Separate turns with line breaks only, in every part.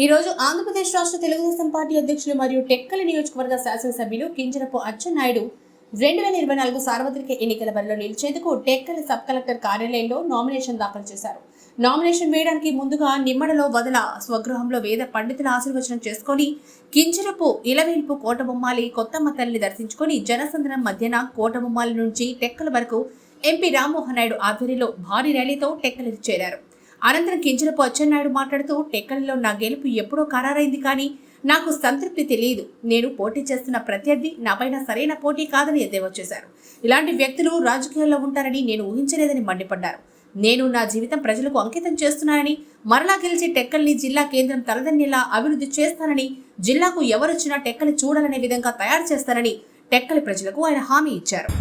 ఈ రోజు ఆంధ్రప్రదేశ్ రాష్ట్ర తెలుగుదేశం పార్టీ అధ్యక్షులు మరియు టెక్కలి నియోజకవర్గ శాసనసభ్యులు కింజరపు అచ్చెన్నాయుడు 2024 సార్వత్రిక ఎన్నికల బరిలో నిలిచేందుకు టెక్కలి సబ్ కలెక్టర్ కార్యాలయంలో నామినేషన్ దాఖలు చేశారు. నామినేషన్ వేయడానికి ముందుగా నిమ్మడలో వదల స్వగృహంలో వేద పండితుల ఆశీర్వచనం చేసుకుని కింజరపు ఇలవేల్పు కోటబొమ్మాలి కొత్తమ్మ తల్లిని దర్శించుకుని జనసంద్రం మధ్యన కోటబొమ్మాలి నుంచి టెక్కల వరకు ఎంపీ రామ్మోహన్ నాయుడు ఆధ్వర్యంలో భారీ ర్యాలీతో టెక్కలి చేరారు. అనంతరం కింజరపు అచ్చెన్నాయుడు మాట్లాడుతూ టెక్కలిలో నా గెలుపు ఎప్పుడో ఖరారైంది, కానీ నాకు సంతృప్తి తెలియదు. నేను పోటీ చేస్తున్న ప్రత్యర్థి నాపైన సరైన పోటీ కాదని ఎద్దేవా చేశారు. ఇలాంటి వ్యక్తులు రాజకీయాల్లో ఉంటారని నేను ఊహించలేదని మండిపడ్డారు. నేను నా జీవితం ప్రజలకు అంకితం చేస్తున్నానని, మరలా గెలిచి టెక్కల్ని జిల్లా కేంద్రం తలదన్నేలా అభివృద్ధి చేస్తానని, జిల్లాకు ఎవరొచ్చినా టెక్కలి చూడాలనే విధంగా తయారు చేస్తానని టెక్కలి ప్రజలకు ఆయన హామీ ఇచ్చారు.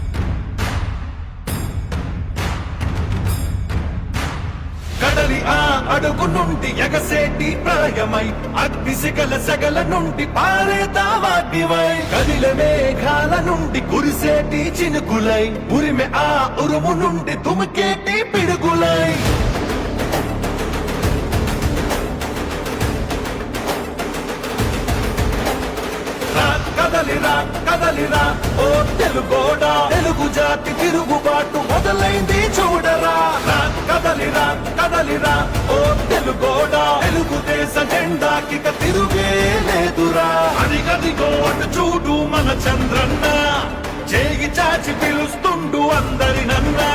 కడలి ఆ అడుగు నుండి ఎగసేటి ప్రాయమై అగ్ని సిగల సగల నుండి పారేతావాగ్నివై కదిల మేఘాల నుండి కురిసేటి చినుకులై ఉరిమె ఆ ఉరుము నుండి తుమికేటి పిడుగులై కదలిరా కదలిరా ఓ తెలుగోడా, తెలుగు జాతి తిరుగుబాటు మొదలైంది చూడరా. కదలిరా కదలిరా ఓ తెలుగోడా, తెలుగుదేశ జెండాకి తిరుగే లేదురా. అదిగదిగో అటు చూడు మన చంద్రన్న, చేయి చాచి పిలుస్తుండు అందరినన్నా.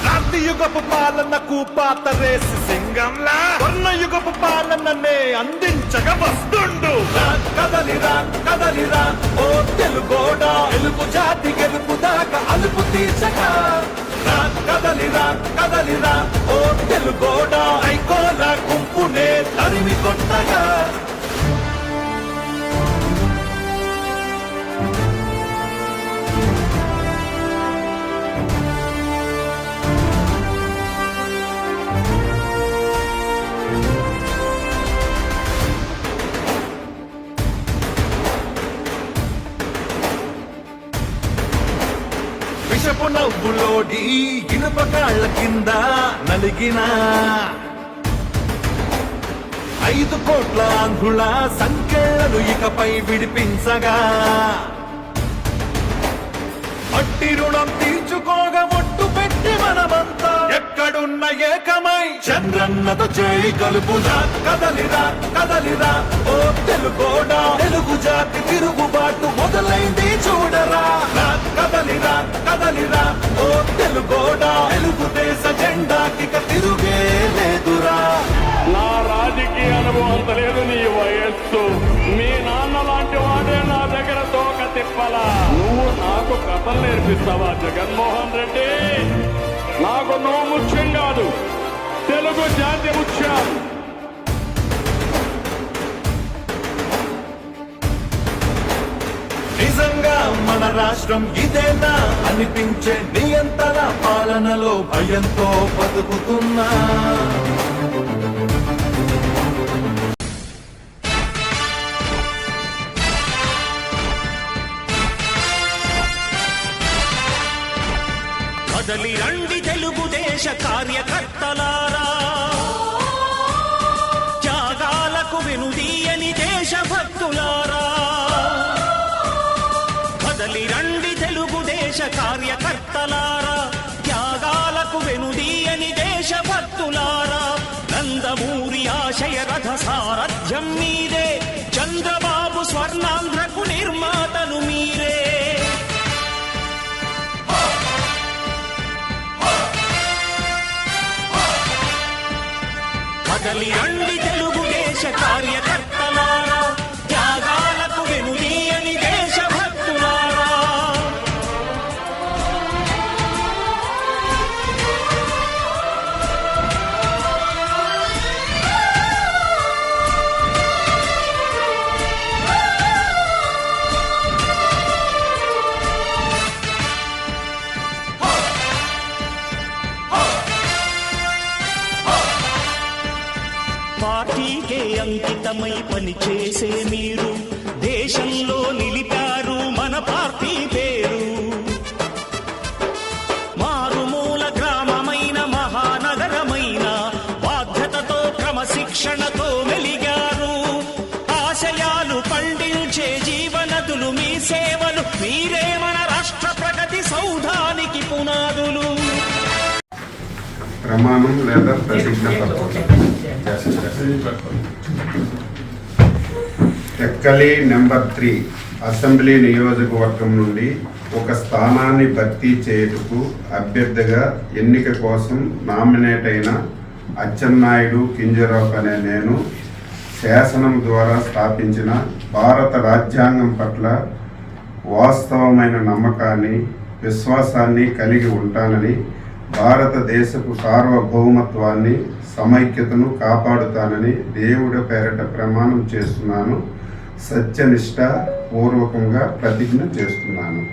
క్రాంతి యుగపు పాలనకు పాత రేసి సింగంలా యుగపు పాలననే అందించగా వస్తుండు. కదలిరా కదలిరా ఓ తెలుగోడా, తెలుగు జాతి గెలుపు దాకా అలుపు తీర్చగా. కదలిరా కదలిరా ఓ తెలుగోడా, ఐకోల గుంపునే తరిమి కొట్టగా. విషపు నవ్వులోడి ఇనుప కాళ్ల కింద నలిగిన 5 కోట్ల ఆంధ్రుల సంఖ్యలను ఇకపై విడిపించగా. మట్టి రుణం తీర్చుకోగా ఒట్టు పెట్టి మనమంతా ఎక్కడున్న ఏకమై చంద్రన్నతో చేయి కలుపుదా. కదలిరా కదలిరా ఓ తెలుగోడా, తెలుగు జాతి తిరుగుబాటు మొదలైంది చూడరా. కదలిరా కదలిరా ఓ తెలుగోడా, తెలుగుదేశ జెండాకి తిరుగే లేదురా.
నా రాజకీయ అనుభవం అంత లేదు, నీ వయస్సు. మీ నాన్న లాంటి వాడే నా దగ్గర తోక తిప్పలా. నువ్వు నాకు కథలు నేర్పిస్తావా జగన్మోహన్ రెడ్డి? నాకు నువ్వు ముఖ్యం కాదు, తెలుగు జాతి ముఖ్యం.
నిజంగా మన రాష్ట్రం ఇదేనా అనిపించే నియంత్రణ పాలనలో భయంతో బతుకుతున్నా.
కదలి రండి తెలుగుదేశ కార్యకర్తలారా, త్యాగాలకు వెనుదీయని దేశభక్తులారా. కదలి రండి తెలుగుదేశ కార్యకర్తలారా, త్యాగాలకు వెనుదీయని దేశభక్తులారా. నందమూరి ఆశయ రథ సారథ్యం మీదే, చంద్రబాబు స్వర్ణాంధ్రకు నిర్మాతలు మీరే. కదలి రండి తెలుగుదేశ కార్యకర్తలారా, త్యాగాలకు వెనుదీయని దేశభక్తులారా. పార్టీకే అంకితమై పనిచేసే మీరు దేశంలో నిలిపారు మన పార్టీ పేరు. మారుమూల గ్రామమైన మహానగరమైన బాధ్యతతో క్రమశిక్షణతో మెలిగారు. ప్రగతులు మీ సేవలు, మీరే మన రాష్ట్ర ప్రగతి సౌధానికి పునాదులు.
ప్రమాణం లేదా ప్రతిజ్ఞ టెక్కలి నెంబర్ 3 అసెంబ్లీ నియోజకవర్గం నుండి ఒక స్థానాన్ని భర్తీ చేయుటకు అభ్యర్థిగా ఎన్నిక కోసం నామినేట్ అయిన అచ్చెన్నాయుడు కింజరాపు అనే నేను శాసనం ద్వారా స్థాపించిన భారత రాజ్యాంగం పట్ల వాస్తవమైన నమ్మకాన్ని, విశ్వాసాన్ని కలిగి ఉంటానని, భారతదేశపు సార్వభౌమత్వాన్ని, సమైక్యతను కాపాడుతానని దేవుడి పేరిట ప్రమాణం చేస్తున్నాను. సత్యనిష్ట పూర్వకంగా ప్రతిజ్ఞ చేస్తున్నాను.